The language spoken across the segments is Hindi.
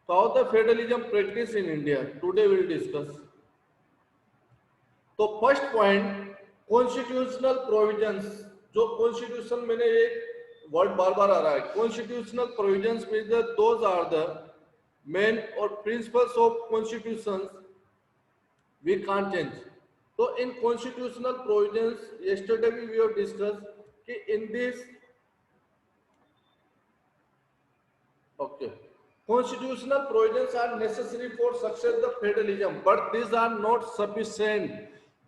So how the federalism practice in India? Today we'll discuss. तो फर्स्ट पॉइंट कॉन्स्टिट्यूशनल प्रोविजंस, जो कॉन्स्टिट्यूशन मैंने एक वर्ड बार बार आ रहा है, constitutional provisions mean those are the main और principles of constitutions we can't change. तो इन constitutional provisions yesterday we have discussed कि in this okay constitutional provisions are necessary for success the federalism but these are not sufficient.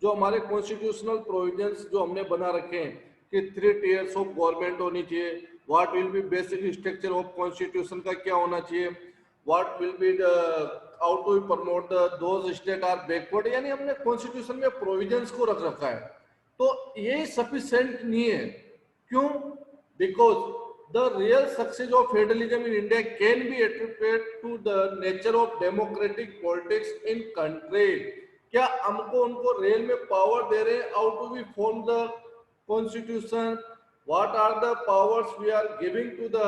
जो हमारे कॉन्स्टिट्यूशनल प्रोविजंस जो हमने बना रखे हैं कि 3 tiers ऑफ गवर्नमेंट होनी चाहिए, what will be basic structure of constitution का क्या होना चाहिए, what will be the how to promote the those state are backward, यानी हमने कॉन्स्टिट्यूशन में प्रोविजंस को रख रखा है. तो ये सफिशिएंट नहीं है. क्यों? Because the real success of federalism in India can be attributed to the nature of democratic politics in country. क्या हमको उनको रियल में पावर दे रहे हैं? How to we form the constitution, what are the powers we are giving to the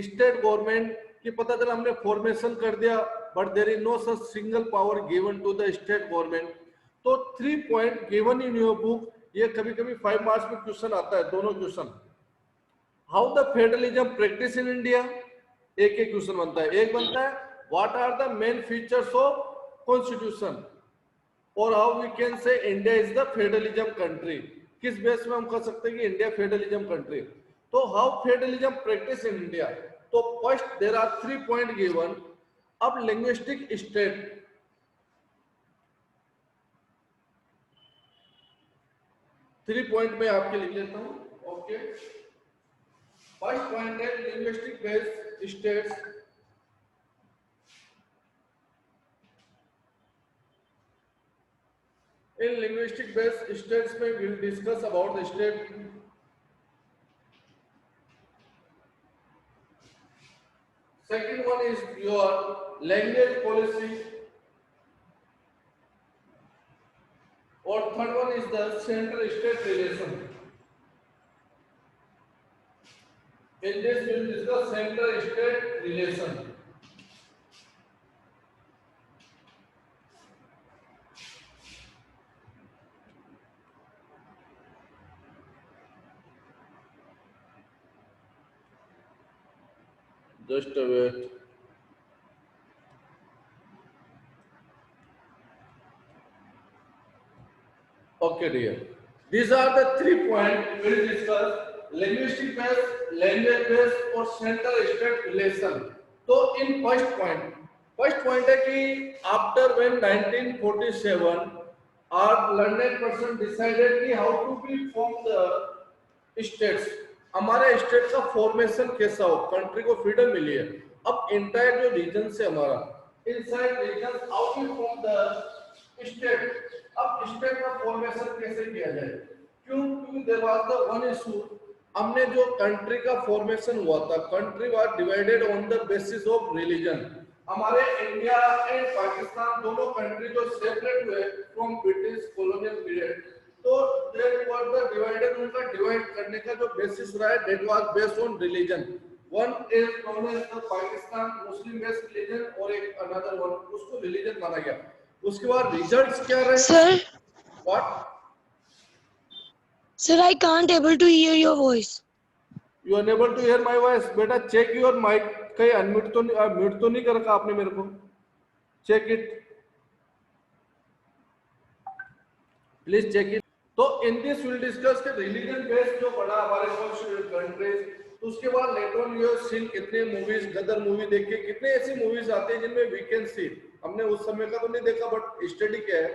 state government, कि पता चला हमने फॉर्मेशन कर दिया but there is no such single power given to the state government. तो 3 point given in your book. ये कभी कभी 5 मार्क्स में क्वेश्चन आता है, दोनों question. How the federalism practice in India, एक एक क्वेश्चन बनता है. एक बनता है what are the main features of constitution, और how we can say India is the federalism country. किस बेस में हम कह सकते हैं कि इंडिया फेडरलिज्म कंट्री. तो how federalism practice in India. तो first there are 3 point given. अब लिंग्विस्टिक स्टेट, 3 पॉइंट में आपके लिख लेता हूं. ओके, फर्स्ट पॉइंट है लिंग्विस्टिक बेस्ड स्टेट्स. इन लिंग्विस्टिक बेस्ड स्टेट्स में we will discuss about the state. Second one is your language policy, और third one is the central state relation. In this we will discuss central state relation. Just a wait. Okay, dear. These are the 3 points we will discuss. Linguistic base, language base और सेंट्रल स्टेट रिलेशन. तो इन फर्स्ट पॉइंट है कि after when 1947 are learned person decided कि how to be form the states, हमारे स्टेट का फॉर्मेशन कैसा हो, कंट्री को फ्रीडम मिली है. अब इंटायर जो रीजन से हमारा inside reason how to form the state. अब स्टेट का फॉर्मेशन कैसे किया जाए? क्योंकि there was the one issue. हमने जो कंट्री का फॉर्मेशन हुआ था, country was divided on the basis of religion. हमारे इंडिया एंड पाकिस्तान दोनों कंट्री जो सेपरेट हुए फ्रॉम ब्रिटिश कॉलोनियल पीरियड, तो दे वर द डिवाइडेड, उनका डिवाइड करने का जो बेसिस रहा है that was based on religion. One is known as the Pakistan Muslim based religion और एक अनदर वन, उसको रिलीजन माना गया. उसके बाद रिजल्ट्स क्या रहे? Sir, what Sir, I can't able to hear your voice. You are unable to hear my voice. बेटा चेक योर माइक, कहीं अनम्यूट तो नहीं, म्यूट तो नहीं कर रखा आपने मेरे को? Check it, please check it. तो इन दिस विल डिस्कस के रिलीजन बेस्ड जो बड़ा हमारे कंट्रीज. तो उसके बाद later on you have seen कितने मूवीज, गदर मूवी देख के कितने ऐसी मूवीज आते हैं जिनमें वी कैन सी, हमने उस समय का तो नहीं देखा बट स्टडी क्या है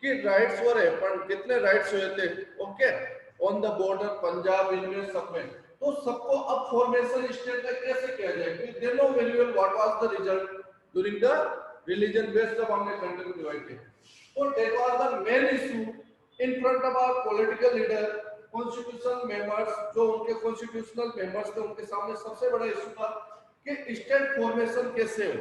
कि राइट्स वर हैपेंड, कितने राइट्स हुए थे. Okay, on the border Punjab इनमें सब में. तो सबको अब फॉर्मेशन स्टेट का कैसे किया जाए? क्योंकि they know very well what was the result during the religion based जब हमने कंट्री को डिवाइड किया. तो that was the main issue in front of our political leader, constitutional members. जो उनके कॉन्स्टिट्यूशनल मेंबर्स थे उनके सामने सबसे बड़ा इशू था कि स्टेट फॉर्मेशन कैसे हो.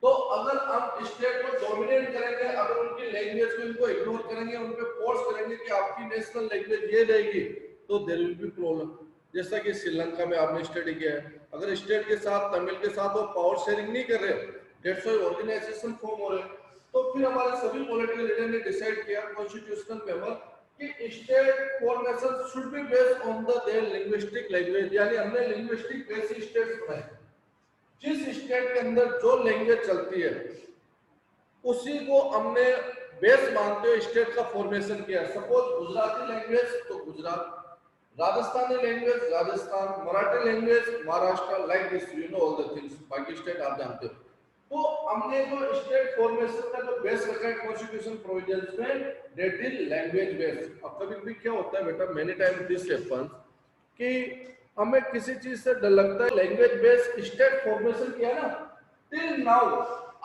तो अगर हम स्टेट को डोमिनेट करेंगे, अगर उनकी लैंग्वेज को इनको इग्नोर करेंगे, उन पे फोर्स करेंगे कि आपकी नेशनल लैंग्वेज ये रहेगी, तो देयर विल बी प्रॉब्लम. जैसा कि श्रीलंका में आपने स्टडी किया है, अगर स्टेट के साथ तमिल के साथ वो पावर शेयरिंग नहीं कर रहे, डेट्स व्हाई ऑर्गेनाइजेशन फॉर्म हो रहे हैं। तो फिर हमारे सभी पॉलिटिकल लीडर ने डिसाइड किया कॉन्स्टिट्यूशनल मेंबर कि state formation should be based on the their linguistic language, यानी हमने लिंग्विस्टिक बेस्ड स्टेट्स बनाए। जिस स्टेट के अंदर जो लैंग्वेज चलती है उसी को हमने बेस मानते हुए स्टेट का फॉर्मेशन किया। सपोज गुजराती लैंग्वेज तो Gujarat, Rajasthani language Rajasthan, Marathi language Maharashtra, like this you know all the things, बाकी स्टेट आप जानते हो। तो हमने जो स्टेट फॉर्मेशन का जो बेस रखा है कॉन्स्टिट्यूशन प्रोविजंस में, दैट इज लैंग्वेज बेस। अब कभी भी क्या होता है बेटा, मेनी टाइम दिस हैपेंस कि हमें किसी चीज से डर लगता है, लैंग्वेज बेस स्टेट फॉर्मेशन किया ना, टिल नाउ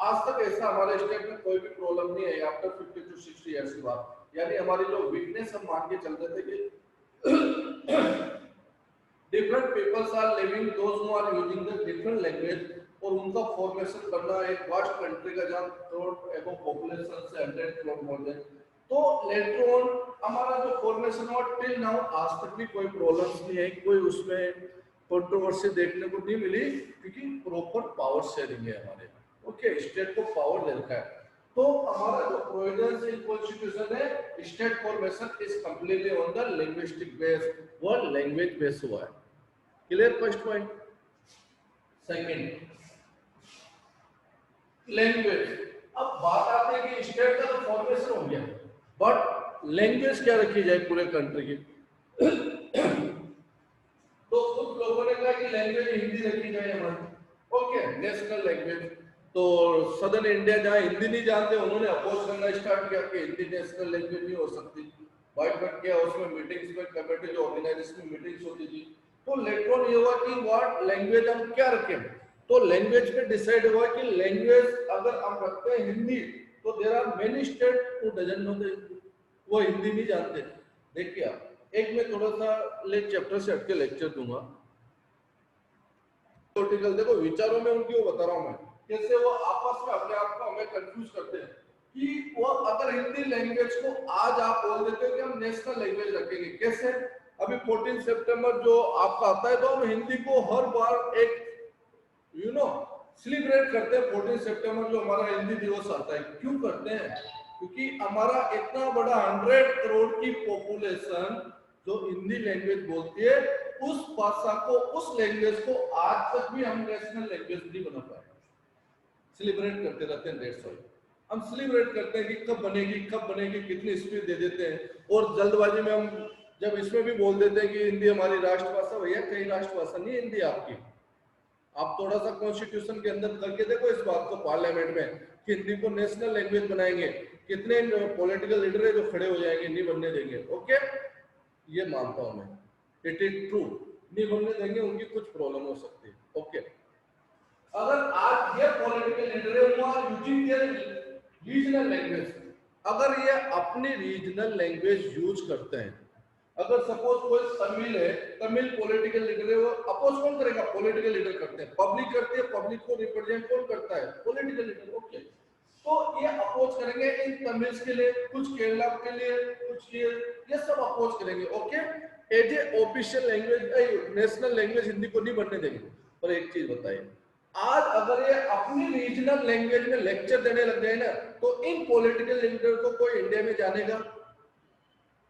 आज तक ऐसा हमारे स्टेट में कोई भी प्रॉब्लम नहीं है आफ्टर 50 to 60 इयर्स के बाद। यानी हमारी जो वीकनेस हम मान के चलते थे कि different peoples are living, those who are using the different language, और उनका फॉर्मेशन करना एक वास्ट कंट्री का जहाँ करोड़ एबो पॉपुलेशन से 100 करोड़ मोर देन, तो लेटर ऑन हमारा जो फॉर्मेशन हुआ टिल नाउ आज तक भी कोई प्रॉब्लम्स नहीं है, कोई उसमें कंट्रोवर्सी देखने को नहीं मिली, क्योंकि प्रॉपर पावर शेयरिंग है हमारे। ओके, स्टेट को पावर दे रखा है। तो हमारा जो प्रोविजंस इन कॉन्स्टिट्यूशन है, state formation is completely on the linguistic base, वो लैंग्वेज बेस हुआ है। Clear first point. Second, language. अब बात आती है कि स्टेट का तो फॉर्मेशन हो गया, बट लैंग्वेज क्या रखी जाए पूरे कंट्री की। तो कुछ लोगों ने कहा कि लैंग्वेज हिंदी रखी जाए हमारी, ओके, नेशनल लैंग्वेज। तो सदर्न इंडिया जहाँ हिंदी नहीं जानते उन्होंने अपोज करना स्टार्ट किया कि हिंदी नेशनल लैंग्वेज नहीं हो सकती। बाइकआउट किया, उसमें मीटिंग्स में कमेटी जो ऑर्गेनाइजेशन में मीटिंग्स होती थी, तो लेटर ऑन ये हुआ कि व्हाट लैंग्वेज हम क्या रखें। तो लैंग्वेज पे डिसाइड हुआ कि लैंग्वेज अगर हम रखते हैं हिंदी, तो there are many state who doesn't know the Hindi, वो हिंदी नहीं जानते। देखिए आप, एक मैं थोड़ा सा चैप्टर से हटके लेक्चर दूंगा। पॉलिटिकल देखो विचारों में उनकी वो बता रहा हूं मैं, कैसे वो आपस में अपने आप को हमें कंफ्यूज करते हैं कि वो अगर हिंदी लैंग्वेज को आज आप बोल देते हो कि हम नेशनल लैंग्वेज रखेंगे, कैसे। अभी 14 सितंबर जो आपका आता है, तो हम हिंदी को हर बार एक यू नो सेलिब्रेट करते हैं। 14 सितंबर जो हमारा हिंदी दिवस आता है, क्यों करते हैं? क्योंकि हमारा इतना बड़ा 100 करोड़ की पॉपुलेशन जो हिंदी लैंग्वेज बोलती है, उस भाषा को, उस लैंग्वेज को आज तक भी हम नेशनल लैंग्वेज नहीं बना पाए। सेलिब्रेट करते रहते हैं, दैट्स व्हाई हम सेलिब्रेट करते हैं कि कब बनेगी, कितनी स्पीड दे देते हैं, और जल्दबाजी में हम जब इसमें भी बोल देते हैं कि हिंदी हमारी राष्ट्रभाषा। भैया कहीं राष्ट्रभाषा नहीं है हिंदी आपकी। आप थोड़ा सा कॉन्स्टिट्यूशन के अंदर करके देखो इस बात को पार्लियामेंट में कि हिंदी को नेशनल लैंग्वेज बनाएंगे, कितने पॉलिटिकल लीडर है जो खड़े हो जाएंगे, नहीं बनने देंगे। ओके, ये मानता हूं मैं, इट इज ट्रू, नहीं बनने देंगे, उनकी कुछ प्रॉब्लम हो सकती है। ओके, अगर आज ये पॉलिटिकल लीडर है वो are using their regional language, अगर ये अपनी रीजनल लैंग्वेज यूज करते हैं, अगर सपोज कोई तमिल है, तमिल पॉलिटिकल लीडर है, वो अपोज कौन करेगा? पॉलिटिकल लीडर करते हैं, पब्लिक करती है, पब्लिक को रिप्रेजेंट कौन करता है? Political leader. ओके, तो ये अपोज करेंगे इन तमिल्स के लिए, कुछ केरला के लिए, कुछ ये सब अपोज करेंगे। Okay, as a official language, national language Hindi को नहीं बनने देंगे। पर एक चीज बताइए, आज अगर ये अपनी रीजनल लैंग्वेज में लेक्चर देने लग जाए ना, तो इन पॉलिटिकल लीडर को कोई इंडिया में जानेगा,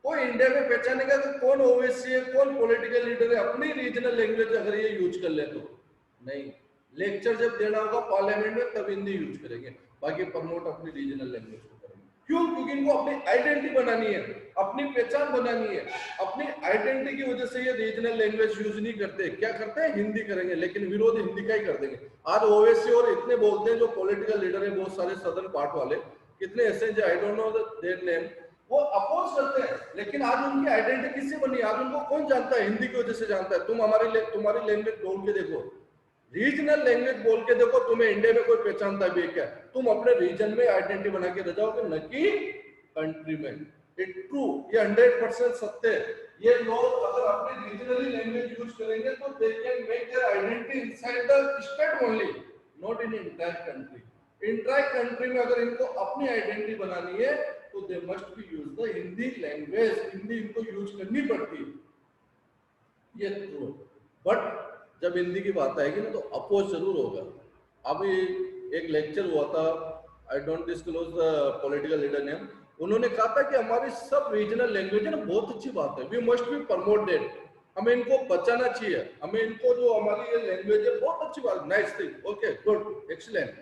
कोई इंडिया में पहचानेगा कि कौन ओवैसी है, कौन पॉलिटिकल लीडर है अपनी रीजनल लैंग्वेज अगर ये यूज कर ले तो? नहीं, लेक्चर जब देना होगा पार्लियामेंट में तब हिंदी यूज करेंगे, बाकी प्रमोट अपनी रीजनल लैंग्वेज को करेंगे। क्यों? क्योंकि इनको अपनी आइडेंटिटी बनानी है, अपनी पहचान बनानी है। अपनी आइडेंटिटी की वजह से ये रीजनल लैंग्वेज यूज नहीं करते, क्या करते हैं? हिंदी करेंगे, लेकिन विरोध हिंदी का ही कर देंगे। आज ओवैसी और इतने बोलते हैं जो पॉलिटिकल लीडर है, बहुत सारे सदर्न पार्ट वाले, कितने ऐसे जो I don't know their name, वो अपोज करते हैं, लेकिन आज उनकी आइडेंटिटी किससे बनी? आज उनको कौन जानता है? हिंदी की वजह से जानता है। तुम तुम्हारी लैंग्वेज बोल के देखो, रीजनल लैंग्वेज बोल के देखो, तुम्हें इंडिया में कोई पहचानता भी है क्या? तुम अपने रीजन में आइडेंटिटी बना के रह जाओगे, न कि कंट्री में। इट ट्रू, ये 100% सत्य है। ये लोग अगर अपनी रीजनली लैंग्वेज यूज करेंगे तो they can make their identity inside the state only, not in entire country. Entire country में अगर इनको अपनी आइडेंटिटी बनानी है तो they must be use the Hindi language, Hindi इनको यूज करनी पड़ती है। ये ट्रू, बट जब हिंदी की बात आएगी ना तो अपोज जरूर होगा। अभी एक लेक्चर हुआ था, I don't disclose the political leader name, उन्होंने कहा था कि हमारी सब रीजनल लैंग्वेज है ना बहुत अच्छी बात है, we must be promote that, हमें इनको बचाना चाहिए, हमें इनको जो हमारी ये लैंग्वेज है बहुत अच्छी बात, nice thing, okay good excellent,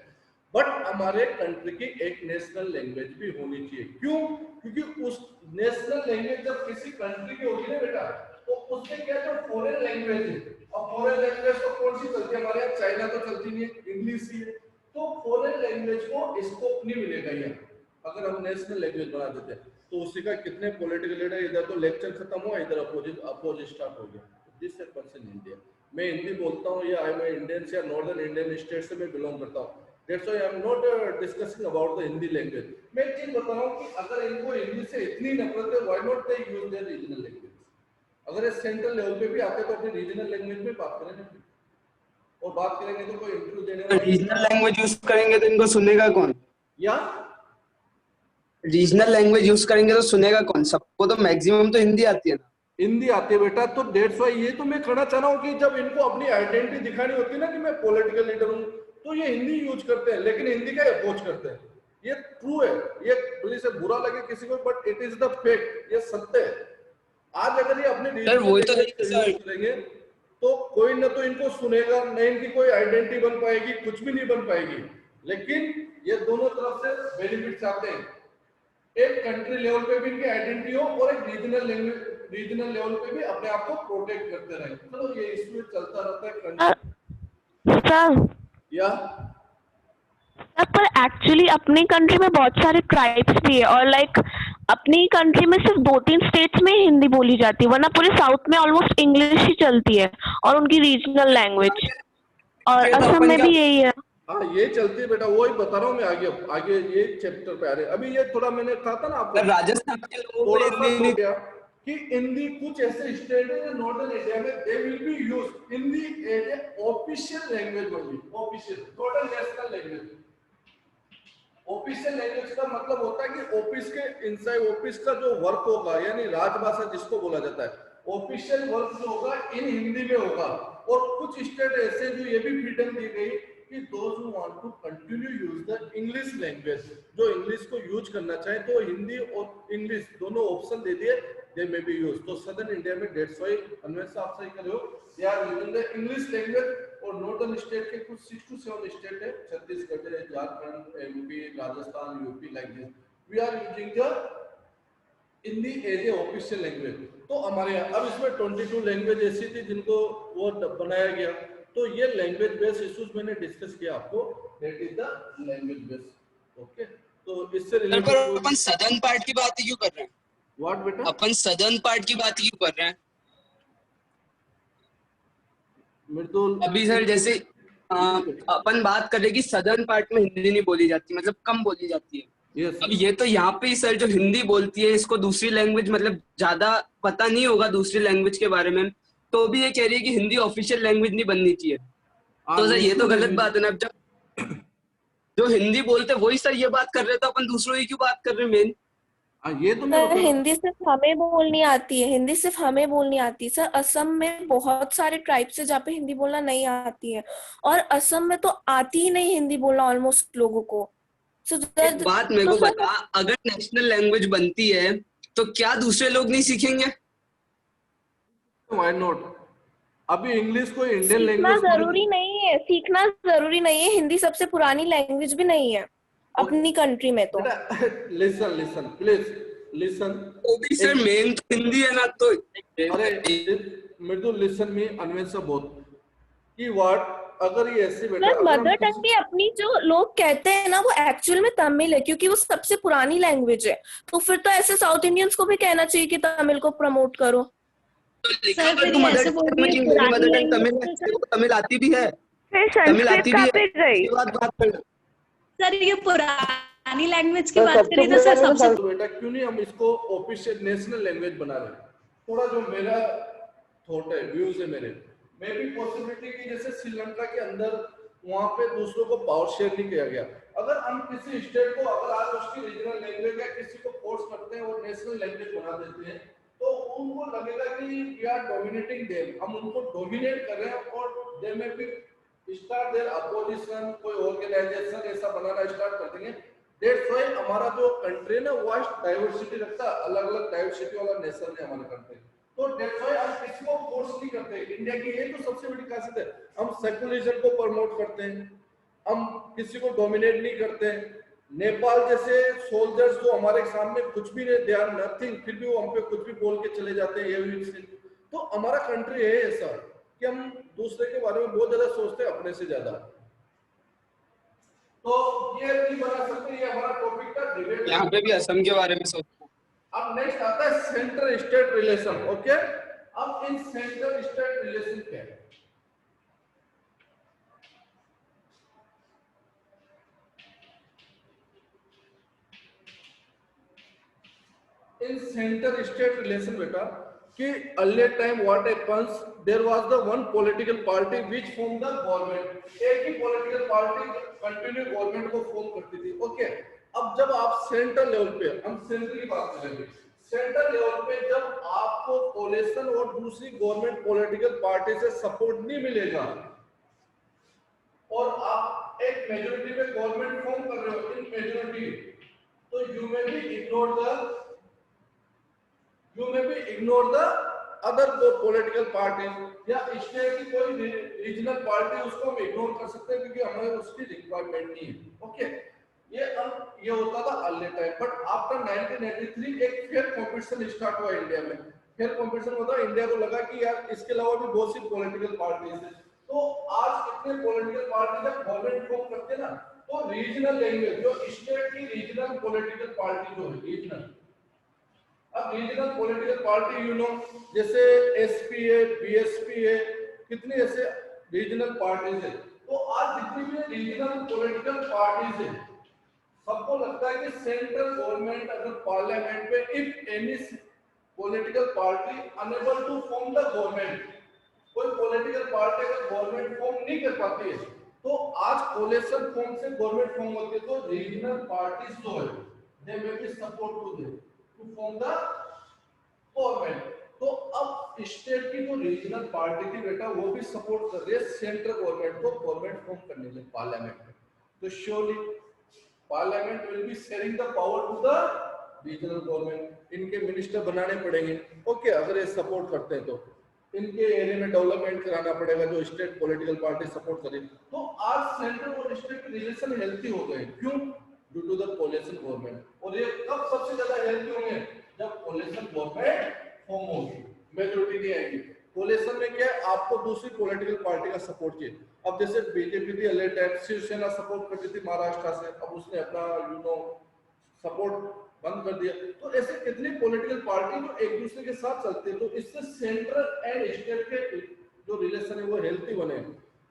but हमारे कंट्री की एक नेशनल लैंग्वेज भी होनी चाहिए। क्यों? क्योंकि उस नेशनल लैंग्वेज जब किसी कंट्री की होगी ना बेटा, तो उससे क्या जो फॉरेन लैंग्वेज है, और फॉरेन लैंग्वेज तो कौन सी चलती है हमारे यहाँ, चाइना तो चलती नहीं है, इंग्लिश ही है, तो फॉरेन लैंग्वेज को स्कोप नहीं मिलेगा यहाँ अगर हम नेशनल लैंग्वेज बना देते हैं। तो उसी का कितने पॉलिटिकल लीडर, इधर तो लेक्चर खत्म हुआ, इधर अपोज स्टार्ट हो गया। This happens in India. मैं हिंदी बोलता हूँ या आई एम इंडियन या नॉर्दर्न इंडियन स्टेट से मैं बिलोंग करता हूँ, that's why I am not discussing about the Hindi language. मैं एक चीज बता रहा हूँ कि अगर इनको हिंदी से इतनी नफरत है, why not they use their regional language. अगर ये सेंट्रल लेवल पे भी आते तो अपनी रीजनल लैंग्वेज में बात करेंगे, और बात करेंगे तो कोई इंटरव्यू देने वाला रीजनल लैंग्वेज यूज करेंगे तो इनको सुनेगा कौन? या रीजनल लैंग्वेज यूज करेंगे तो सुनेगा कौन? सबको तो मैक्सिमम तो हिंदी आती है ना। हिंदी आती है बेटा, तो डेट्स वाई ये तो मैं कहना चाह रहा हूँ कि जब इनको अपनी आइडेंटिटी दिखानी होती है ना कि मैं पॉलिटिकल लीडर हूँ, तो ये हिंदी यूज करते हैं, लेकिन हिंदी का अप्रोच करते हैं। ये ट्रू है, ये भले से बुरा लगे किसी को, but it is the fact, ये सत्य है। आज अगर ये अपने वही तो यूज करेंगे तो कोई ना तो इनको सुनेगा, न इनकी कोई आइडेंटिटी बन पाएगी, कुछ भी नहीं बन पाएगी। लेकिन ये दोनों तरफ से बेनिफिट चाहते हैं, एक कंट्री लेवल पे भी इनकी आइडेंटिटी हो और एक रीजनल लेवल पे भी अपने आप को प्रोटेक्ट करते रहे। चलो ये इश्यू चलता रहता है कंट्री सर या पर एक्चुअली अपनी कंट्री में बहुत सारे ट्राइब्स भी है और लाइक अपनी कंट्री में सिर्फ 2-3 स्टेट्स में ही हिंदी बोली जाती है, वरना पूरे साउथ में ऑलमोस्ट इंग्लिश ही चलती है और उनकी रीजनल लैंग्वेज, और फिर तो असम अपन में क्या- भी यही है। हाँ ये चलती है बेटा, वही बता रहा हूँ मैं। आगे आगे ये चैप्टर पे आ रहे हैं। अभी ये थोड़ा मैंने कहा था ना आपको, अगर राजस्थान के लोगों को थोड़ा सा हिंदी हो नहीं गया कि हिंदी कुछ ऐसे स्टेट है नॉर्दर्न इंडिया में, they will be use Hindi as a official language only, official total national language. Official language का मतलब होता है कि ऑफिस के इनसाइड ऑफिस का जो वर्क होगा, यानी राजभाषा जिसको बोला जाता है, ऑफिशियल वर्क जो होगा इन हिंदी में होगा। और कुछ स्टेट ऐसे जो ये भी फ्रीडम दी गई कि those who want to continue use the English language, जो इंग्लिश को यूज करना चाहे तो हिंदी और इंग्लिश दोनों ऑप्शन दे दिए, दे मे बी यूज। तो सदर्न इंडिया में डेट्स व्हाई अन्वेष आप सही कर रहे हो, they are using the English language. और नॉर्दर्न स्टेट के कुछ 6 to 7 स्टेट है, छत्तीसगढ़ है, Jharkhand, MP, Rajasthan, UP, like this we are using the Hindi as a official language. तो हमारे यहाँ अब इसमें 22 लैंग्वेज ऐसी थी जिनको वो बनाया गया। तो ये लैंग्वेज बेस्ड इश्यूज मैंने डिस्कस किया आपको, that is the language based. Okay, तो इससे पर रिलेटेड अपन सदर्न पार्ट की बात क्यों कर रहे हैं? व्हाट बेटा, अपन सदर्न पार्ट की बात क्यों कर रहे हैं? मृदुल अभी सर जैसे अपन बात कर रहे हैं कि सदर्न पार्ट में हिंदी नहीं बोली जाती, मतलब कम बोली जाती है। यस अब ये तो यहाँ पे ही सर जो हिंदी बोलती है इसको दूसरी लैंग्वेज मतलब ज्यादा पता नहीं होगा दूसरी लैंग्वेज के बारे में, तो भी ये कह रही है कि हिंदी ऑफिशियल लैंग्वेज नहीं बननी चाहिए। तो सर ये तो गलत बात है ना। अब जब जो हिंदी बोलते वही सर ये बात कर रहे तो अपन दूसरों की क्यों बात कर रहे हैं मेन? ये तो मैं सर बता रहा हूँ। हिंदी सिर्फ हमें बोलनी आती है, हिंदी सिर्फ हमें बोलनी आती है। सर असम में बहुत सारे ट्राइब्स है जहाँ पे हिंदी बोलना नहीं आती है, और असम में तो आती ही नहीं हिंदी बोलना ऑलमोस्ट लोगों को। एक बात मेरे को बता, अगर नेशनल लैंग्वेज बनती है तो क्या दूसरे लोग नहीं सीखेंगे? Why not? अभी इंग्लिश को इंडियन सीखना लैंग्वेज जरूरी नहीं है, सीखना जरूरी नहीं है। हिंदी सबसे पुरानी लैंग्वेज भी नहीं है अपनी कंट्री में। तो लिसन लिसन प्लीज लिसन। वो भी सर मेन तो हिंदी है ना। तो अरे मृदुल लिसन मी अन्वेष बोथ की वर्ड, अगर ये ऐसे बेटा सर मदर टंग भी अपनी जो लोग कहते हैं ना वो एक्चुअल में तमिल है, क्योंकि वो सबसे पुरानी लैंग्वेज है। तो फिर तो ऐसे साउथ इंडियंस को भी कहना चाहिए कि तमिल को प्रमोट करो। तो लिखा सर हुआ फिर तो ये मदर ऐसे बोल टंग रही में है कि मेरी पुरानी मदर टंग तमिल लैंग्वेज है, तो तेरे को तमिल आती भी है, फिर तमिल संस्कृत आती भी कहाँ है, पे गई? इसके बाद बात कर। सर ये पुरानी लैंग्वेज की बात करें तो सर सबसे बेटा क्यों नहीं हम इसको ऑफिशियल नेशनल लैंग्वेज बना रहे हैं? थोड़ा जो मेरा थॉट है, व्यूज है मेरे, मे भी पॉसिबिलिटी की जैसे श्रीलंका के अंदर वहां पे दूसरों को पावर शेयर नहीं किया गया। अगर हम किसी स्टेट को अगर आज उसकी रीजनल लैंग्वेज या किसी को फोर्स करते हैं और नेशनल लैंग्वेज बना देते हैं, तो उनको लगेगा कि वी आर डोमिनेटिंग देम, हम उनको डोमिनेट कर रहे हैं और दे में भी स्टार्ट देयर अपोजिशन, कोई ऑर्गेनाइजेशन ऐसा बनाना स्टार्ट कर देंगे। दैट्स व्हाई हमारा जो कंट्री है ना वास्ट डाइवर्सिटी रखता है, अलग अलग डाइवर्सिटी वाला नेशन है हमारा कंट्री। तो दैट्स व्हाई हम किसी को फोर्स नहीं करते। इंडिया की ये तो सबसे बड़ी खासियत है, हम सेकुलरिज्म को प्रमोट करते हैं, हम किसी को डोमिनेट नहीं करते। नेपाल जैसे सोल्जर्स जो हमारे सामने कुछ भी नहीं, दे आर नथिंग, फिर भी वो हम पे कुछ भी बोल के चले जाते हैं ये। तो हमारा कंट्री है ऐसा कि हम दूसरे के बारे में बहुत ज्यादा सोचते हैं अपने से ज्यादा। तो ये नहीं बना सकते, ये हमारा टॉपिक था डिबेट। यहाँ पे भी असम के बारे में सोचते हैं। अब नेक्स्ट आता है सेंटर स्टेट रिलेशन। ओके, अब इन सेंटर स्टेट रिलेशन क्या है? In center state relation beta कि earlier time what happens, there was the one political party which formed the government, एक ही political party continue government को form करती थी। ओके, अब जब आप सेंट्रल लेवल पे, हम सेंटर की बात करेंगे, सेंट्रल लेवल पे जब आपको कोalition और दूसरी गवर्नमेंट पॉलिटिकल पार्टी से सपोर्ट नहीं मिलेगा और आप एक मेजोरिटी में गवर्नमेंट फॉर्म कर रहे हो इन मेजोरिटी, तो you may be ignore the other political parties या स्टेट की कोई रीजनल पार्टी, उसको हम इग्नोर कर सकते हैं क्योंकि हमें उसकी रिक्वायरमेंट नहीं है। ओके, ये होता था अर्ली टाइम, बट आफ्टर 1983 एक फेयर कंपटीशन स्टार्ट हुआ इंडिया में। फेयर कंपटीशन होता है, इंडिया को लगा कि यार इसके अलावा भी बहुत सी पॉलिटिकल पार्टीज है, तो आज कितने पॉलिटिकल पार्टी जब गवर्नमेंट फॉर्म करते हैं ना, तो रीजनल लैंग्वेज जो स्टेट की रीजनल पॉलिटिकल पार्टी जो है रीजनल, अब regional political party you know जैसे एसपी है, बीएसपी है, कितनी ऐसे रीजनल पार्टीज है। तो आज जितनी भी रीजनल पॉलिटिकल पार्टीज है, सबको लगता है कि सेंट्रल गवर्नमेंट अगर पार्लियामेंट में if any political party unable to form the government, कोई पॉलिटिकल पार्टी अगर गवर्नमेंट फॉर्म नहीं कर पाती है, तो आज कोलिशन फॉर्म से गवर्नमेंट फॉर्म होती है, तो रीजनल पार्टीज जो है they may be support to they to form the government। तो अब स्टेट की जो रीजनल पार्टी थी बेटा, वो भी सपोर्ट कर रही है सेंट्रल गवर्नमेंट को गवर्नमेंट फॉर्म करने में पार्लियामेंट में। तो surely parliament will be sharing the power to the regional government, इनके मिनिस्टर बनाने पड़ेंगे। ओके, अगर ये सपोर्ट करते हैं तो इनके एरिया में डेवलपमेंट कराना पड़ेगा जो स्टेट पॉलिटिकल पार्टी सपोर्ट करे। तो आज सेंट्रल और स्टेट के रिलेशन हेल्थी हो गए, क्यों? Due to the coalition government. और ये कब सबसे ज्यादा हेल्थी होंगे? जब कोलिशन गवर्नमेंट फॉर्म होगी, मेजॉरिटी नहीं आएगी। कोलिशन में क्या है, आपको दूसरी पॉलिटिकल पार्टी का सपोर्ट चाहिए। अब जैसे बीजेपी थी अलग टाइम, शिवसेना सपोर्ट करती थी महाराष्ट्र से, अब उसने अपना यू नो सपोर्ट बंद कर दिया। तो ऐसे कितनी पॉलिटिकल पार्टी जो एक दूसरे के साथ चलते हैं, तो इससे सेंट्रल एंड स्टेट के जो रिलेशन है वो हेल्थी बने।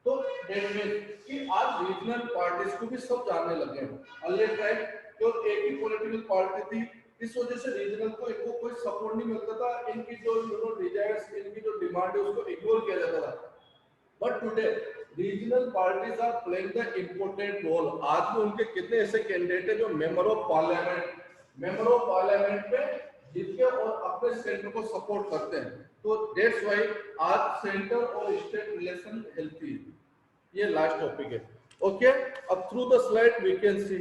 तो कि आज रीजनल पार्टीज को भी सब जानने लगे हैं। अलग टाइम जो एक ही पॉलिटिकल पार्टी थी, इस वजह से रीजनल को इनको कोई सपोर्ट नहीं मिलता था, इनकी जो डिजायर्स, इनकी जो डिमांड है उसको इग्नोर किया जाता था। But today regional parties are playing the important role. आज भी उनके कितने ऐसे कैंडिडेट है जो मेंबर ऑफ पार्लियामेंट में जीत के और अपने सेंटर को सपोर्ट करते हैं। तो दैट्स व्हाई आज सेंटर और स्टेट रिलेशन हेल्थी है। ये लास्ट टॉपिक है। ओके, अब through the slide we can C